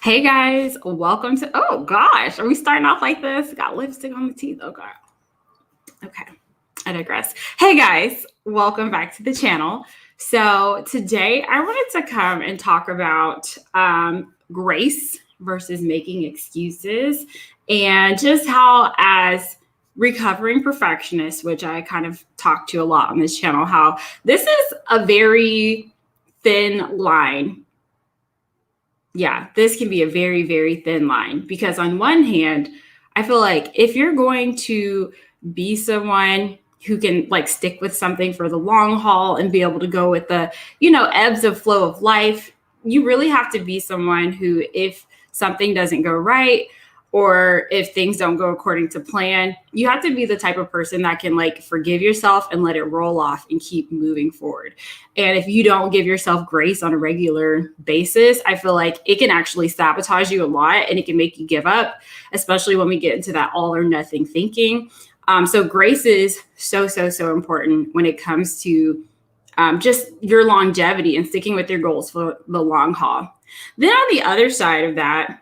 Hey guys, welcome to, oh gosh, are we starting off like this? Got lipstick on the teeth. Oh god. Okay, I digress. Hey guys, welcome back to the channel. So today I wanted to come and talk about grace versus making excuses, and just how, as recovering perfectionist, which I kind of talk to a lot on this channel, how this is a very thin line. Yeah, this can be a very, very thin line, because on one hand, I feel like if you're going to be someone who can like stick with something for the long haul and be able to go with the, ebbs and flow of life, you really have to be someone who, if something doesn't go right, or if things don't go according to plan, you have to be the type of person that can like forgive yourself and let it roll off and keep moving forward. And if you don't give yourself grace on a regular basis, I feel like it can actually sabotage you a lot, and it can make you give up, especially when we get into that all or nothing thinking. So grace is so, so, so important when it comes to just your longevity and sticking with your goals for the long haul. Then on the other side of that,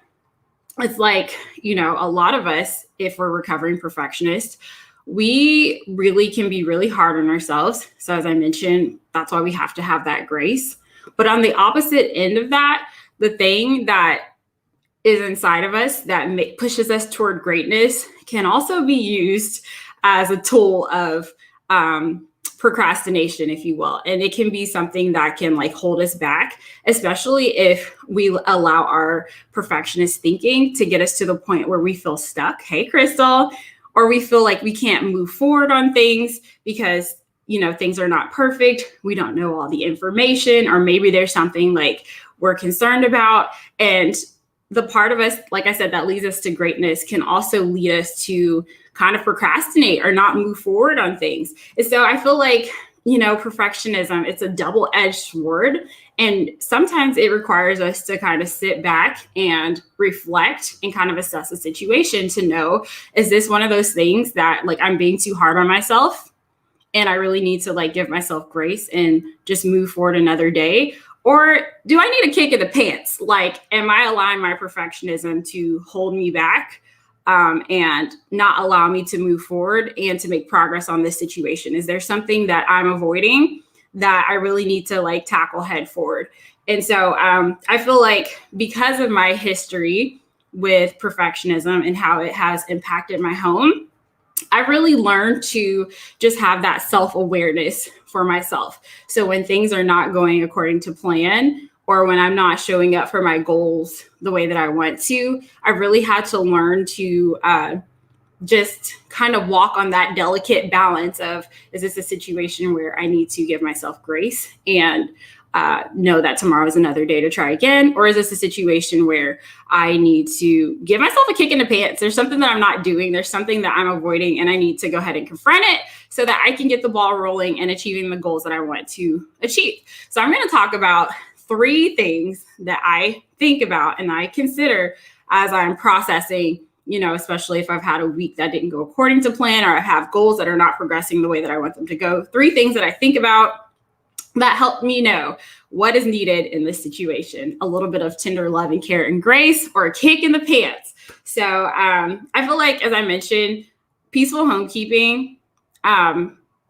it's like, a lot of us, if we're recovering perfectionists, we really can be really hard on ourselves. So as I mentioned, that's why we have to have that grace. But on the opposite end of that, the thing that is inside of us that pushes us toward greatness can also be used as a tool of procrastination, if you will. And it can be something that can like hold us back, especially if we allow our perfectionist thinking to get us to the point where we feel stuck. Hey, Crystal. Or we feel like we can't move forward on things because, things are not perfect. We don't know all the information, or maybe there's something like we're concerned about. And the part of us, like I said, that leads us to greatness can also lead us to kind of procrastinate or not move forward on things. And so I feel like, perfectionism, it's a double-edged sword. And sometimes it requires us to kind of sit back and reflect and kind of assess the situation to know, is this one of those things that like I'm being too hard on myself and I really need to like give myself grace and just move forward another day? Or do I need a kick in the pants? Like, am I allowing my perfectionism to hold me back and not allow me to move forward and to make progress on this situation? Is there something that I'm avoiding that I really need to like tackle head forward? And so I feel like because of my history with perfectionism and how it has impacted my home, I really learned to just have that self-awareness for myself. So when things are not going according to plan, or when I'm not showing up for my goals the way that I want to, I really had to learn to just kind of walk on that delicate balance of, is this a situation where I need to give myself grace and know that tomorrow is another day to try again? Or is this a situation where I need to give myself a kick in the pants? There's something that I'm not doing. There's something that I'm avoiding, and I need to go ahead and confront it so that I can get the ball rolling and achieving the goals that I want to achieve. So I'm going to talk about 3 things that I think about and I consider as I'm processing, especially if I've had a week that didn't go according to plan, or I have goals that are not progressing the way that I want them to go. 3 things that I think about that help me know what is needed in this situation. A little bit of tender love and care and grace, or a kick in the pants. So I feel like, as I mentioned, peaceful homekeeping,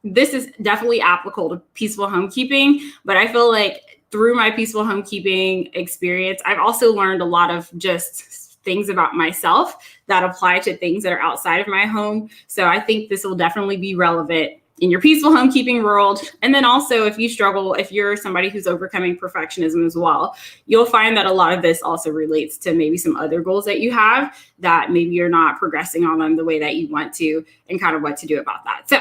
this is definitely applicable to peaceful homekeeping, but I feel like through my peaceful homekeeping experience, I've also learned a lot of just things about myself that apply to things that are outside of my home. So I think this will definitely be relevant in your peaceful homekeeping world. And then also, if you struggle, if you're somebody who's overcoming perfectionism as well, you'll find that a lot of this also relates to maybe some other goals that you have that maybe you're not progressing on them the way that you want to, and kind of what to do about that. So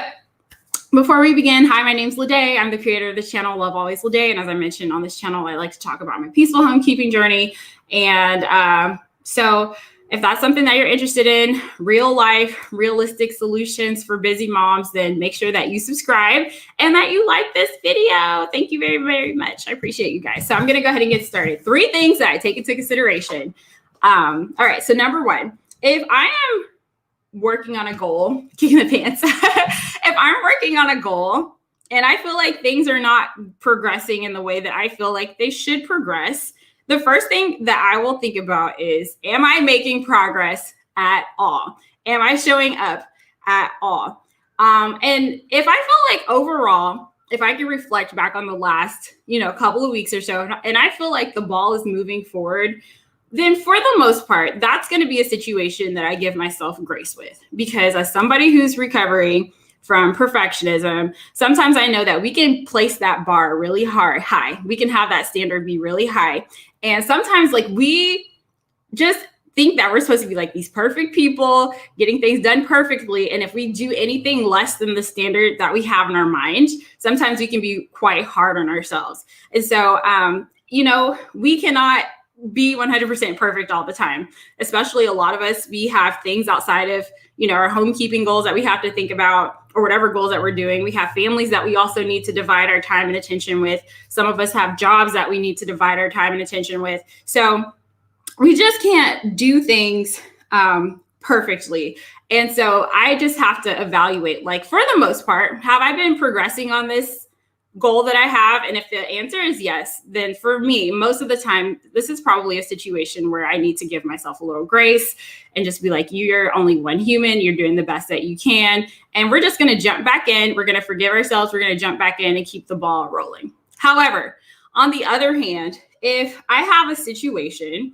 before we begin, hi, my name's LaDay. I'm the creator of this channel, Love Always LaDay. And as I mentioned on this channel, I like to talk about my peaceful homekeeping journey. And so if that's something that you're interested in, real life, realistic solutions for busy moms, then make sure that you subscribe and that you like this video. Thank you very, very much. I appreciate you guys. So I'm going to go ahead and get started. 3 things that I take into consideration. All right. So number 1, if I am working on a goal, kicking the pants, if I'm working on a goal and I feel like things are not progressing in the way that I feel like they should progress, the first thing that I will think about is, am I making progress at all? Am I showing up at all? And if I feel like overall, if I can reflect back on the last, couple of weeks or so, and I feel like the ball is moving forward, then for the most part, that's going to be a situation that I give myself grace with. Because as somebody who's recovering from perfectionism, sometimes I know that we can place that bar really high. We can have that standard be really high. And sometimes like we just think that we're supposed to be like these perfect people getting things done perfectly. And if we do anything less than the standard that we have in our mind, sometimes we can be quite hard on ourselves. And so, we cannot be 100% perfect all the time. Especially a lot of us, we have things outside of, our homekeeping goals that we have to think about, or whatever goals that we're doing. We have families that we also need to divide our time and attention with. Some of us have jobs that we need to divide our time and attention with. So we just can't do things perfectly. And so I just have to evaluate, like, for the most part, have I been progressing on this goal that I have? And if the answer is yes, then for me, most of the time, this is probably a situation where I need to give myself a little grace and just be like, you're only one human, you're doing the best that you can. And we're just going to jump back in. We're going to forgive ourselves. We're going to jump back in and keep the ball rolling. However, on the other hand, if I have a situation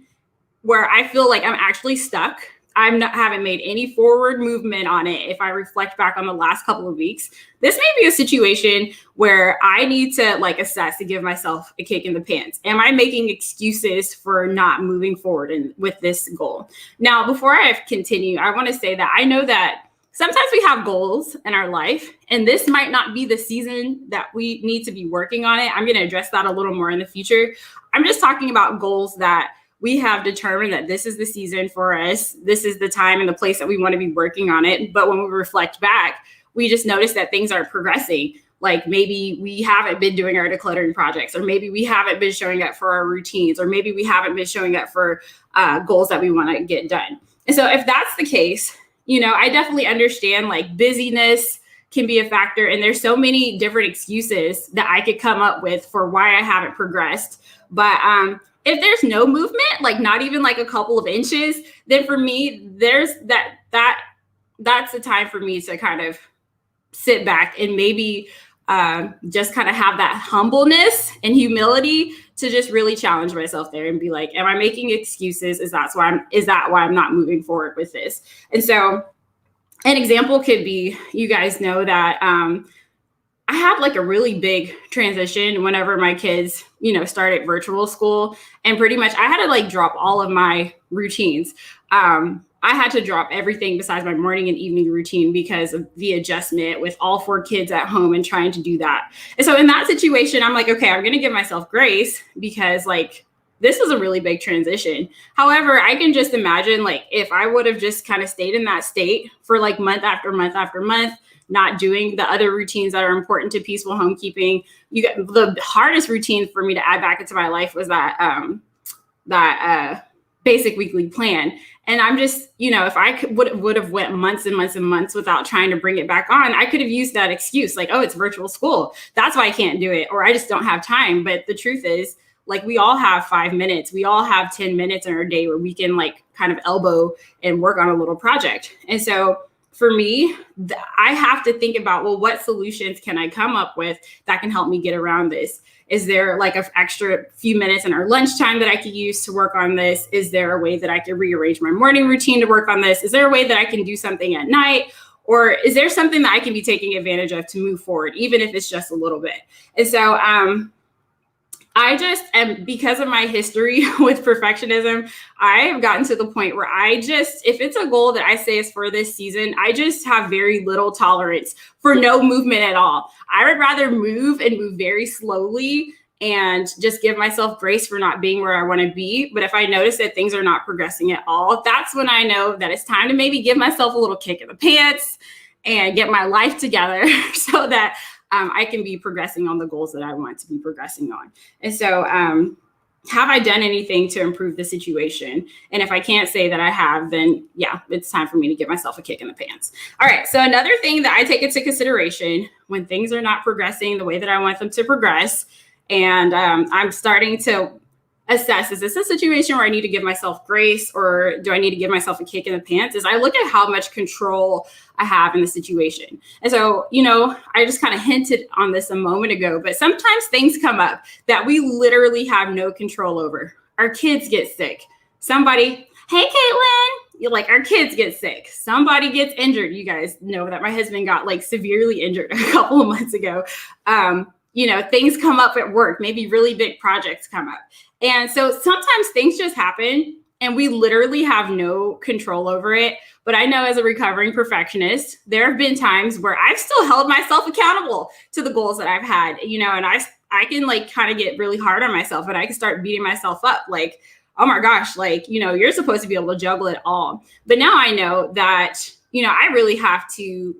where I feel like I'm actually stuck, haven't made any forward movement on it. If I reflect back on the last couple of weeks, this may be a situation where I need to assess to give myself a kick in the pants. Am I making excuses for not moving forward with this goal? Now, before I continue, I want to say that I know that sometimes we have goals in our life, and this might not be the season that we need to be working on it. I'm going to address that a little more in the future. I'm just talking about goals that we have determined that this is the season for us. This is the time and the place that we want to be working on it. But when we reflect back, we just notice that things aren't progressing. Like maybe we haven't been doing our decluttering projects, or maybe we haven't been showing up for our routines, or maybe we haven't been showing up for goals that we want to get done. And so if that's the case, I definitely understand busyness can be a factor. And there's so many different excuses that I could come up with for why I haven't progressed. But if there's no movement, not even a couple of inches, then for me, there's that's the time for me to kind of sit back and maybe just kind of have that humbleness and humility to just really challenge myself there and be like, am I making excuses? Is that why I'm not moving forward with this? And so an example could be, you guys know that I had a really big transition whenever my kids, started virtual school, and pretty much I had to drop all of my routines. I had to drop everything besides my morning and evening routine because of the adjustment with all 4 kids at home and trying to do that. And so in that situation, I'm like, okay, I'm going to give myself grace because this was a really big transition. However, I can just imagine if I would have just kind of stayed in that state for month after month after month, not doing the other routines that are important to peaceful homekeeping. The hardest routine for me to add back into my life was that basic weekly plan. And I'm just, if I would have went months and months and months without trying to bring it back on, I could have used that excuse oh, it's virtual school. That's why I can't do it. Or I just don't have time. But the truth is, we all have 5 minutes. We all have 10 minutes in our day where we can kind of elbow and work on a little project. And so for me, I have to think about, well, what solutions can I come up with that can help me get around this? Is there an extra few minutes in our lunchtime that I could use to work on this? Is there a way that I could rearrange my morning routine to work on this? Is there a way that I can do something at night? Or is there something that I can be taking advantage of to move forward, even if it's just a little bit? And so I just am, because of my history with perfectionism, I have gotten to the point where if it's a goal that I say is for this season, I just have very little tolerance for no movement at all. I would rather move very slowly and just give myself grace for not being where I want to be. But if I notice that things are not progressing at all, that's when I know that it's time to maybe give myself a little kick in the pants and get my life together so that I can be progressing on the goals that I want to be progressing on. And so have I done anything to improve the situation? And if I can't say that I have, then yeah, it's time for me to give myself a kick in the pants. All right. So another thing that I take into consideration when things are not progressing the way that I want them to progress, and I'm starting to assess, is this a situation where I need to give myself grace or do I need to give myself a kick in the pants, is I look at how much control I have in the situation. And so, I just kind of hinted on this a moment ago, but sometimes things come up that we literally have no control over. Our kids get sick. Somebody, hey, Caitlin, our kids get sick. Somebody gets injured. You guys know that my husband got severely injured a couple of months ago. Things come up at work, maybe really big projects come up. And so sometimes things just happen and we literally have no control over it. But I know as a recovering perfectionist, there have been times where I've still held myself accountable to the goals that I've had, and I can kind of get really hard on myself and I can start beating myself up. Oh my gosh, you're supposed to be able to juggle it all. But now I know that, I really have to,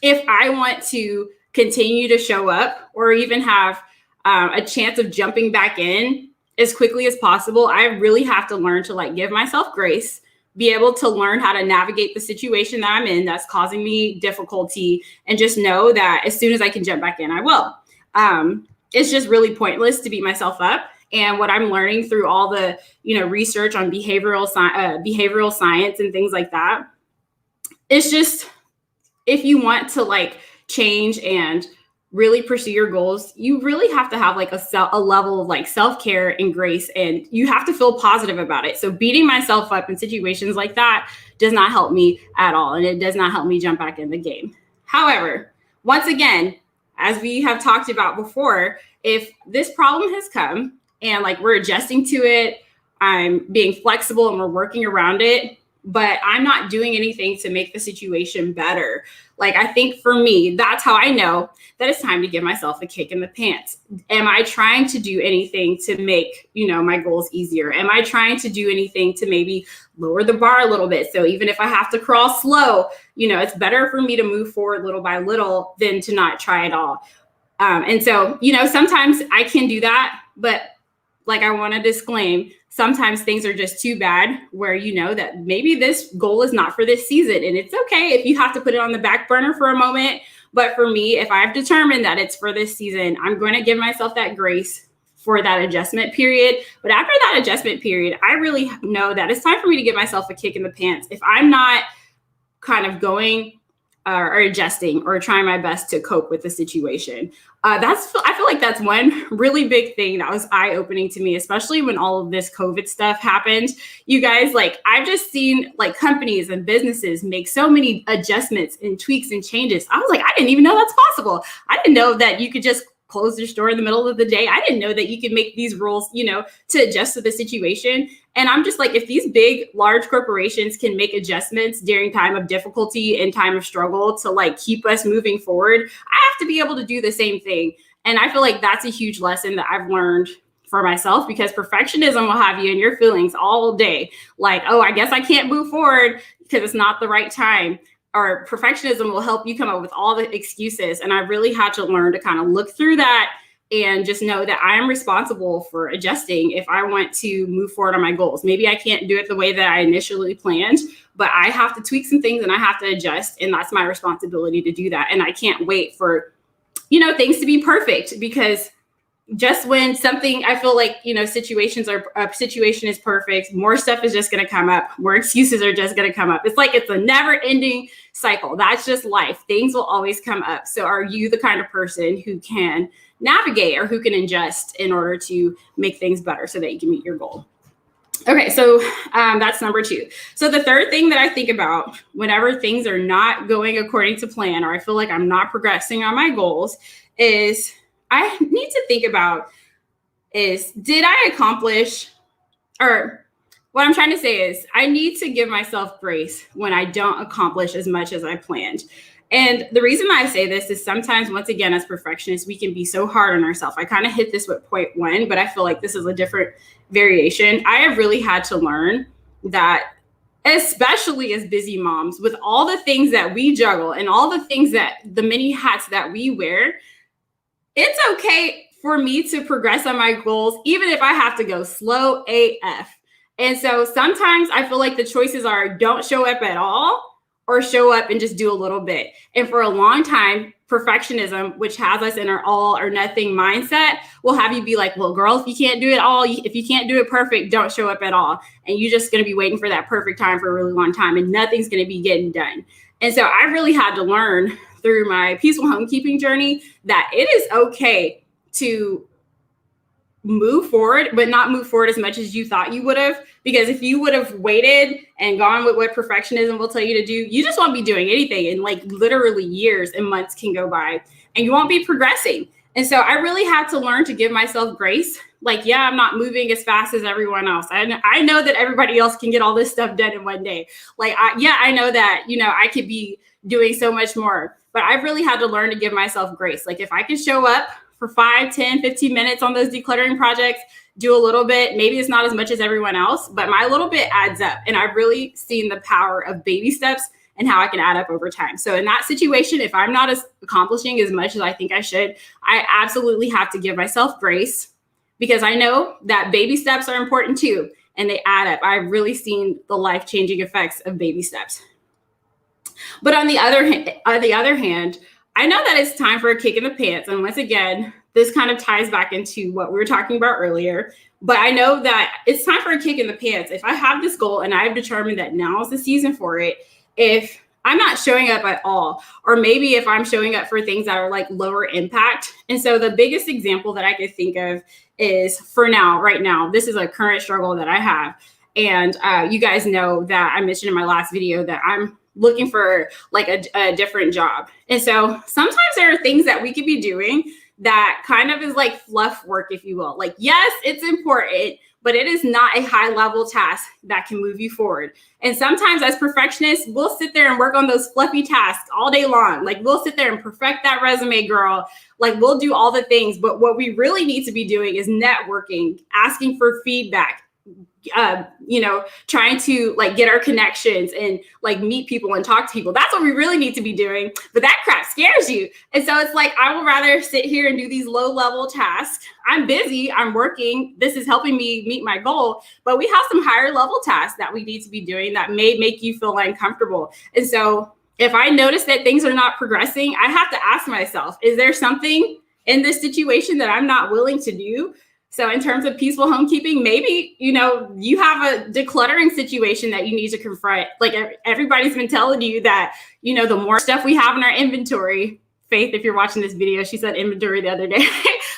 if I want to continue to show up or even have a chance of jumping back in as quickly as possible, I really have to learn to give myself grace, be able to learn how to navigate the situation that I'm in that's causing me difficulty, and just know that as soon as I can jump back in, I will. It's just really pointless to beat myself up. And what I'm learning through all the, research on behavioral science and things like that, it's just, if you want to change and really pursue your goals, you really have to have a level of self-care and grace, and you have to feel positive about it. So beating myself up in situations like that does not help me at all. And it does not help me jump back in the game. However, once again, as we have talked about before, if this problem has come and we're adjusting to it, I'm being flexible and we're working around it, but I'm not doing anything to make the situation better. I think for me, that's how I know that it's time to give myself a kick in the pants. Am I trying to do anything to make, my goals easier? Am I trying to do anything to maybe lower the bar a little bit? So even if I have to crawl slow, it's better for me to move forward little by little than to not try at all. And so, sometimes I can do that, but I want to disclaim, sometimes things are just too bad where that maybe this goal is not for this season. And it's okay if you have to put it on the back burner for a moment. But for me, if I've determined that it's for this season, I'm going to give myself that grace for that adjustment period. But after that adjustment period, I really know that it's time for me to give myself a kick in the pants. If I'm not kind of going or adjusting or trying my best to cope with the situation. I feel like that's one really big thing that was eye-opening to me, especially when all of this COVID stuff happened. You guys, I've just seen companies and businesses make so many adjustments and tweaks and changes. I was I didn't even know that's possible. I didn't know that you could just close your store in the middle of the day. I didn't know that you could make these rules, to adjust to the situation. And I'm just if these big, large corporations can make adjustments during time of difficulty and time of struggle to keep us moving forward, I have to be able to do the same thing. And I feel that's a huge lesson that I've learned for myself, because perfectionism will have you in your feelings all day. Oh, I guess I can't move forward because it's not the right time. Or perfectionism will help you come up with all the excuses. And I really had to learn to kind of look through that and just know that I am responsible for adjusting if I want to move forward on my goals. Maybe I can't do it the way that I initially planned, but I have to tweak some things and I have to adjust. And that's my responsibility to do that. And I can't wait for, things to be perfect, because just when something, I feel a situation is perfect, more stuff is just going to come up. More excuses are just going to come up. It's a never ending cycle. That's just life. Things will always come up. So are you the kind of person who can navigate or who can adjust in order to make things better so that you can meet your goal? Okay, so that's number 2. So the third thing that I think about whenever things are not going according to plan, or I feel I'm not progressing on my goals, is I need to think about did I accomplish, or what I'm trying to say is I need to give myself grace when I don't accomplish as much as I planned. And the reason I say this is sometimes, once again, as perfectionists, we can be so hard on ourselves. I kind of hit this with point 1, but I feel this is a different variation. I have really had to learn that, especially as busy moms, with all the things that we juggle and all the things the many hats that we wear, it's okay for me to progress on my goals, even if I have to go slow AF. And so sometimes I feel the choices are don't show up at all, or show up and just do a little bit. And for a long time, perfectionism, which has us in our all or nothing mindset, will have you be like, well, girl, if you can't do it all, if you can't do it perfect, don't show up at all. And you're just going to be waiting for that perfect time for a really long time, and nothing's going to be getting done. And so I really had to learn through my peaceful homekeeping journey that it is okay to move forward, but not move forward as much as you thought you would have. Because if you would have waited and gone with what perfectionism will tell you to do, you just won't be doing anything. And like literally years and months can go by and you won't be progressing. And so I really had to learn to give myself grace. Like, yeah, I'm not moving as fast as everyone else. I know that everybody else can get all this stuff done in one day. Like, I know that, I could be doing so much more, but I really had to learn to give myself grace. Like if I could show up for 5, 10, 15 minutes on those decluttering projects, do a little bit, maybe it's not as much as everyone else, but my little bit adds up. And I've really seen the power of baby steps and how I can add up over time. So in that situation, if I'm not accomplishing as much as I think I should, I absolutely have to give myself grace, because I know that baby steps are important too, and they add up. I've really seen the life-changing effects of baby steps. But on the other hand, I know that it's time for a kick in the pants. And once again, this kind of ties back into what we were talking about earlier. But I know that it's time for a kick in the pants. If I have this goal and I've determined that now is the season for it, if I'm not showing up at all, or maybe if I'm showing up for things that are like lower impact. And so the biggest example that I could think of is right now, this is a current struggle that I have. And you guys know that I mentioned in my last video that I'm looking for like a different job. And so sometimes there are things that we could be doing that kind of is like fluff work, if you will. Like, yes, it's important, but it is not a high level task that can move you forward. And sometimes as perfectionists, we'll sit there and work on those fluffy tasks all day long. Like we'll sit there and perfect that resume, girl. Like we'll do all the things, but what we really need to be doing is networking, asking for feedback, trying to like get our connections and like meet people and talk to people. That's what we really need to be doing. But that crap scares you. And so it's like, I will rather sit here and do these low level tasks. I'm busy, I'm working. This is helping me meet my goal. But we have some higher level tasks that we need to be doing that may make you feel uncomfortable. And so if I notice that things are not progressing, I have to ask myself, is there something in this situation that I'm not willing to do? So in terms of peaceful homekeeping, maybe, you have a decluttering situation that you need to confront. Like everybody's been telling you that, the more stuff we have in our inventory, Faith, if you're watching this video, she said inventory the other day,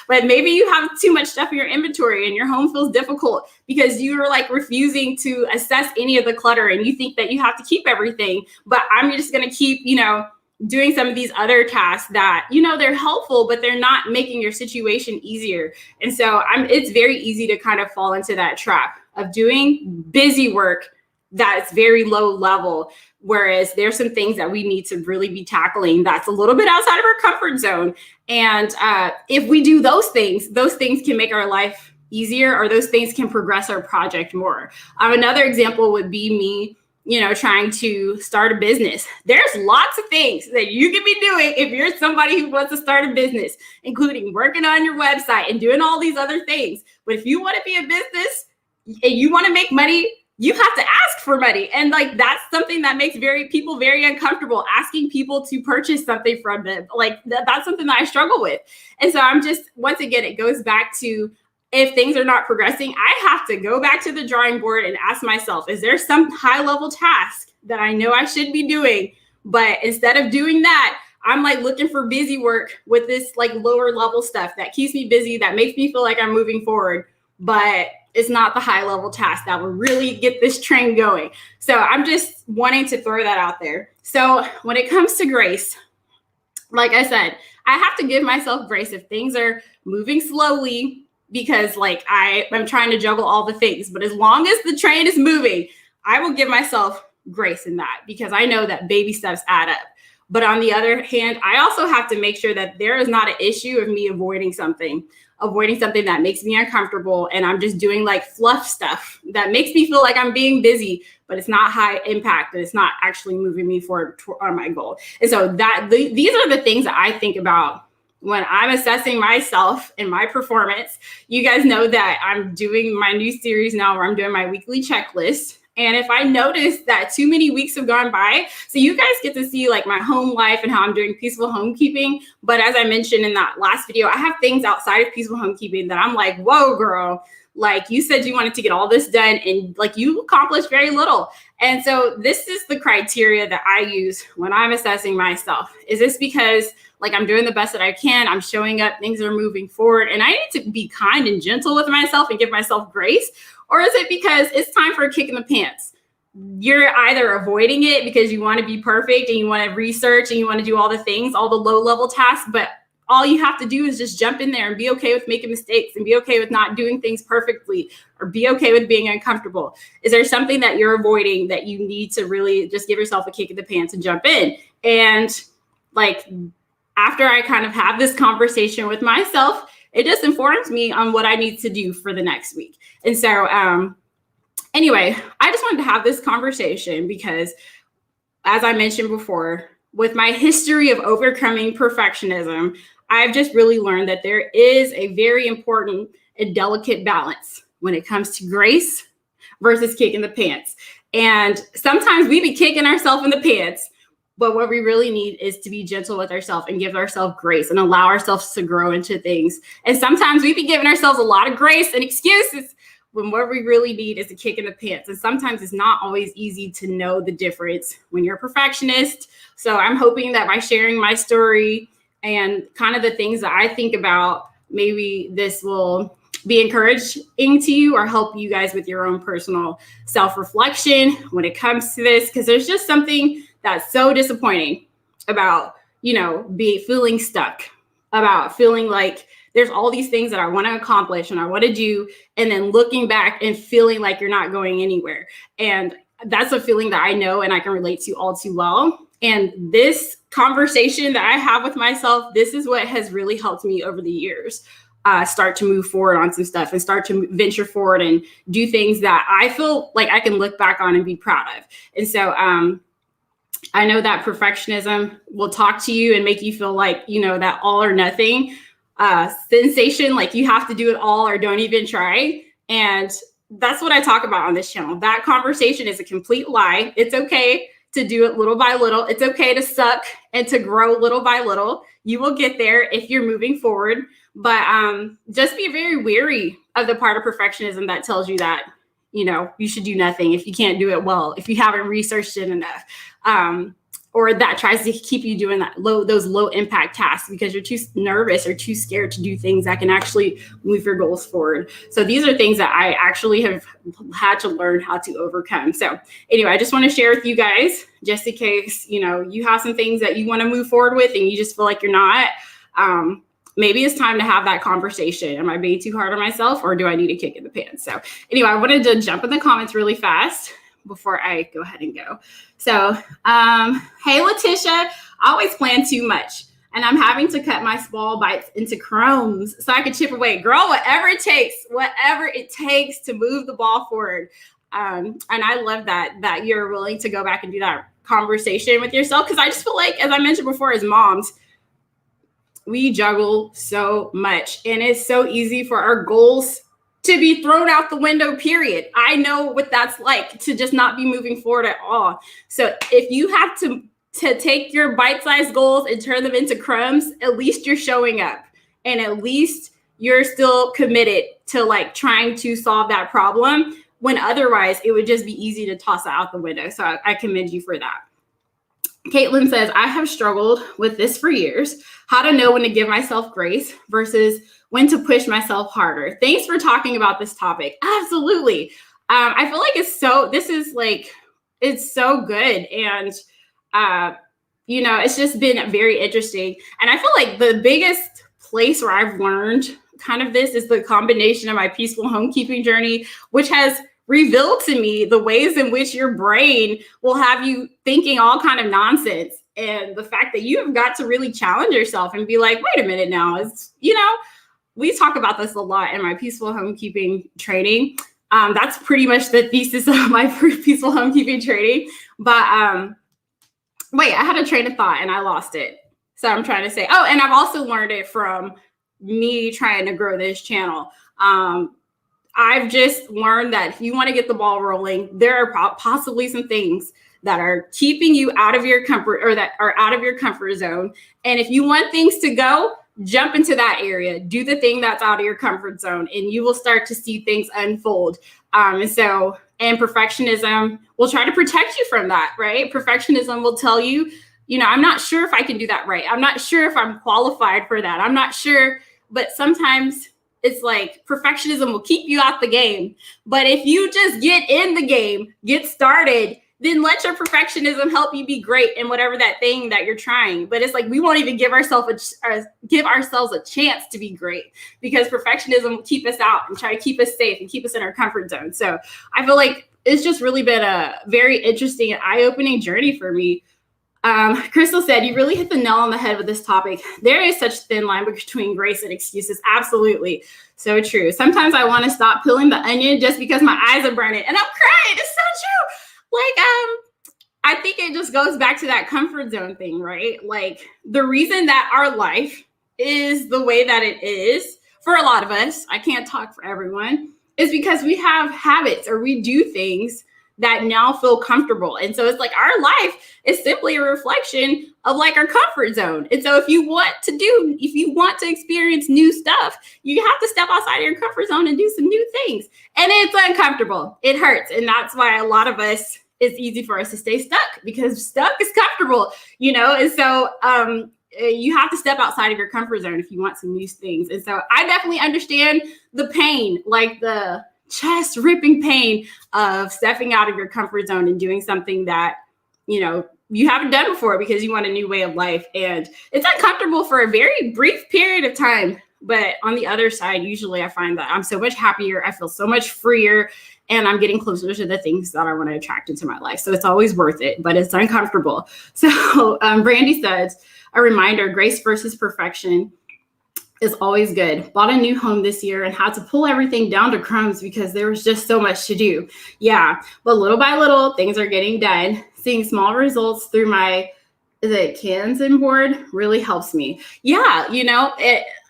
but maybe you have too much stuff in your inventory and your home feels difficult because you're like refusing to assess any of the clutter and you think that you have to keep everything. But I'm just going to keep, doing some of these other tasks that, they're helpful, but they're not making your situation easier. And so it's very easy to kind of fall into that trap of doing busy work that's very low level. Whereas there's some things that we need to really be tackling that's a little bit outside of our comfort zone. And if we do those things can make our life easier, or those things can progress our project more. Another example would be me trying to start a business. There's lots of things that you can be doing if you're somebody who wants to start a business, including working on your website and doing all these other things. But if you want to be a business and you want to make money, you have to ask for money. And like, that's something that makes people very uncomfortable, asking people to purchase something from them. Like that's something that I struggle with. And so once again, it goes back to, if things are not progressing, I have to go back to the drawing board and ask myself, is there some high level task that I know I should be doing? But instead of doing that, I'm like looking for busy work with this like lower level stuff that keeps me busy, that makes me feel like I'm moving forward, but it's not the high level task that will really get this train going. So I'm just wanting to throw that out there. So when it comes to grace, like I said, I have to give myself grace if things are moving slowly, because like I'm trying to juggle all the things. But as long as the train is moving, I will give myself grace in that, because I know that baby steps add up. But on the other hand, I also have to make sure that there is not an issue of me avoiding something that makes me uncomfortable. And I'm just doing like fluff stuff that makes me feel like I'm being busy, but it's not high impact and it's not actually moving me forward on my goal. And so these are the things that I think about when I'm assessing myself and my performance. You guys know that I'm doing my new series now where I'm doing my weekly checklist. And if I notice that too many weeks have gone by, so you guys get to see like my home life and how I'm doing peaceful homekeeping. But as I mentioned in that last video, I have things outside of peaceful homekeeping that I'm like, whoa, girl, like you said you wanted to get all this done and like you accomplished very little. And so this is the criteria that I use when I'm assessing myself. Is this because like I'm doing the best that I can, I'm showing up, things are moving forward, and I need to be kind and gentle with myself and give myself grace? Or is it because it's time for a kick in the pants? You're either avoiding it because you want to be perfect and you want to research and you want to do all the things, all the low level tasks, but all you have to do is just jump in there and be okay with making mistakes and be okay with not doing things perfectly or be okay with being uncomfortable. Is there something that you're avoiding that you need to really just give yourself a kick in the pants and jump in? And like after I kind of have this conversation with myself, it just informs me on what I need to do for the next week. And so anyway, I just wanted to have this conversation because as I mentioned before, with my history of overcoming perfectionism, I've just really learned that there is a very important and delicate balance when it comes to grace versus kicking the pants. And sometimes we be kicking ourselves in the pants, but what we really need is to be gentle with ourselves and give ourselves grace and allow ourselves to grow into things. And sometimes we be giving ourselves a lot of grace and excuses when what we really need is a kick in the pants. And sometimes it's not always easy to know the difference when you're a perfectionist. So I'm hoping that by sharing my story and kind of the things that I think about, maybe this will be encouraging to you or help you guys with your own personal self-reflection when it comes to this, because there's just something that's so disappointing about, feeling stuck, about feeling like there's all these things that I want to accomplish and I want to do, and then looking back and feeling like you're not going anywhere. And that's a feeling that I know and I can relate to all too well. And this conversation that I have with myself, this is what has really helped me over the years start to move forward on some stuff and start to venture forward and do things that I feel like I can look back on and be proud of. And so I know that perfectionism will talk to you and make you feel like, that all or nothing sensation, like you have to do it all or don't even try. And that's what I talk about on this channel. That conversation is a complete lie. It's okay to do it little by little. It's okay to suck and to grow little by little. You will get there if you're moving forward. But just be very wary of the part of perfectionism that tells you that, you should do nothing if you can't do it well, if you haven't researched it enough. Or that tries to keep you doing those low impact tasks because you're too nervous or too scared to do things that can actually move your goals forward. So these are things that I actually have had to learn how to overcome. So anyway, I just want to share with you guys, just in case, you have some things that you want to move forward with and you just feel like you're not, maybe it's time to have that conversation. Am I being too hard on myself or do I need a kick in the pants? So anyway, I wanted to jump in the comments really fast before I go ahead and go. So, hey, Letitia, I always plan too much and I'm having to cut my small bites into crumbs so I can chip away. Girl, whatever it takes to move the ball forward. And I love that you're willing to go back and do that conversation with yourself. Cause I just feel like, as I mentioned before, as moms, we juggle so much and it's so easy for our goals to be thrown out the window, period. I know what that's like to just not be moving forward at all. So if you have to take your bite-sized goals and turn them into crumbs, at least you're showing up and at least you're still committed to like trying to solve that problem when otherwise it would just be easy to toss it out the window. So I commend you for that. Caitlin says, I have struggled with this for years. How to know when to give myself grace versus when to push myself harder. Thanks for talking about this topic. Absolutely. I feel like it's so good. And, it's just been very interesting. And I feel like the biggest place where I've learned kind of this is the combination of my peaceful homekeeping journey, which has revealed to me the ways in which your brain will have you thinking all kind of nonsense. And the fact that you've got to really challenge yourself and be like, wait a minute now, we talk about this a lot in my peaceful homekeeping training. That's pretty much the thesis of my peaceful homekeeping training. But wait, I had a train of thought and I lost it. So I'm trying to say, and I've also learned it from me trying to grow this channel. I've just learned that if you want to get the ball rolling, there are possibly some things that are keeping you out of your comfort, or that are out of your comfort zone. And if you want things to go, jump into that area, do the thing that's out of your comfort zone, and you will start to see things unfold. And perfectionism will try to protect you from that, right? Perfectionism will tell you, I'm not sure if I can do that right. I'm not sure if I'm qualified for that. I'm not sure. But sometimes it's like perfectionism will keep you out the game. But if you just get in the game, get started, then let your perfectionism help you be great in whatever that thing that you're trying. But it's like we won't even give ourselves a chance to be great, because perfectionism will keep us out and try to keep us safe and keep us in our comfort zone. So I feel like it's just really been a very interesting and eye-opening journey for me. Crystal said, you really hit the nail on the head with this topic. There is such a thin line between grace and excuses. Absolutely. So true. Sometimes I want to stop peeling the onion just because my eyes are burning and I'm crying. It's so true. I think it just goes back to that comfort zone thing, right? Like the reason that our life is the way that it is for a lot of us, I can't talk for everyone, is because we have habits or we do things that now feel comfortable. And so it's like our life is simply a reflection of like our comfort zone. And so if you want to experience new stuff, you have to step outside of your comfort zone and do some new things. And it's uncomfortable. It hurts. And that's why a lot of us, it's easy for us to stay stuck, because stuck is comfortable, And so you have to step outside of your comfort zone if you want some new things. And so I definitely understand the pain, like the chest ripping pain of stepping out of your comfort zone and doing something that, you haven't done before because you want a new way of life. And it's uncomfortable for a very brief period of time. But on the other side, usually I find that I'm so much happier. I feel so much freer, and I'm getting closer to the things that I want to attract into my life. So it's always worth it, but it's uncomfortable. So Brandy says, a reminder, grace versus perfection is always good. Bought a new home this year and had to pull everything down to crumbs because there was just so much to do. Yeah, but little by little, things are getting done. Seeing small results through my Kanban board really helps me. Yeah,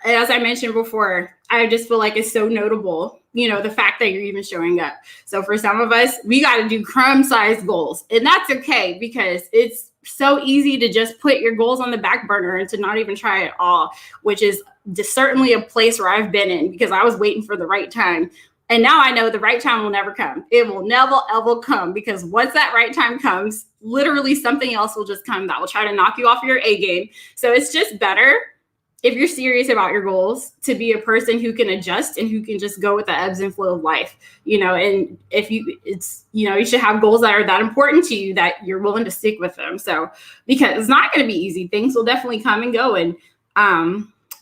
as I mentioned before, I just feel like it's so notable, the fact that you're even showing up. So for some of us, we got to do crumb-sized goals, and that's okay, because it's so easy to just put your goals on the back burner and to not even try at all, which is just certainly a place where I've been in, because I was waiting for the right time. And now I know the right time will never come. It will never, ever come, because once that right time comes, literally something else will just come that will try to knock you off your A game. So it's just better, if you're serious about your goals, to be a person who can adjust and who can just go with the ebbs and flow of life, and if you should have goals that are that important to you that you're willing to stick with them. So, because it's not going to be easy, things will definitely come and go. And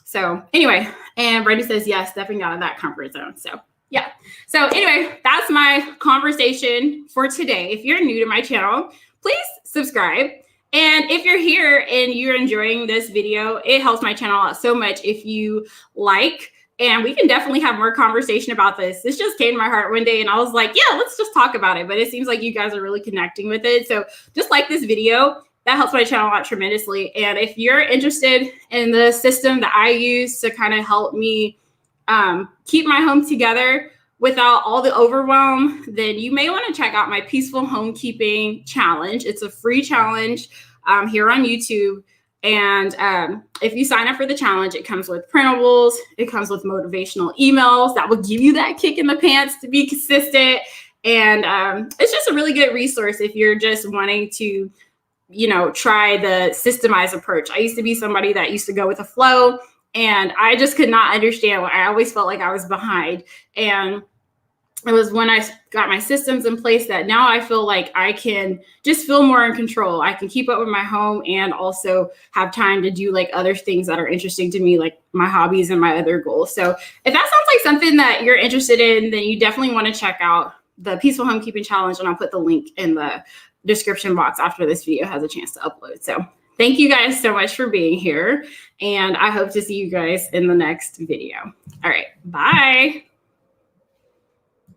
so anyway, and Brady says, yes, stepping out of that comfort zone. So yeah. So anyway, that's my conversation for today. If you're new to my channel, please subscribe. And if you're here and you're enjoying this video, it helps my channel out so much if you like, and we can definitely have more conversation about this. This just came to my heart one day and I was like, yeah, let's just talk about it. But it seems like you guys are really connecting with it. So just like this video, that helps my channel out tremendously. And if you're interested in the system that I use to kind of help me keep my home together without all the overwhelm, then you may want to check out my Peaceful Homekeeping Challenge. It's a free challenge here on YouTube. And if you sign up for the challenge, it comes with printables. It comes with motivational emails that will give you that kick in the pants to be consistent. And it's just a really good resource if you're just wanting to, try the systemized approach. I used to be somebody that used to go with the flow, and I just could not understand why I always felt like I was behind. And it was when I got my systems in place that now I feel like I can just feel more in control. I can keep up with my home and also have time to do like other things that are interesting to me, like my hobbies and my other goals. So if that sounds like something that you're interested in, then you definitely want to check out the Peaceful Homekeeping Challenge. And I'll put the link in the description box after this video has a chance to upload. So thank you guys so much for being here. And I hope to see you guys in the next video. All right, bye.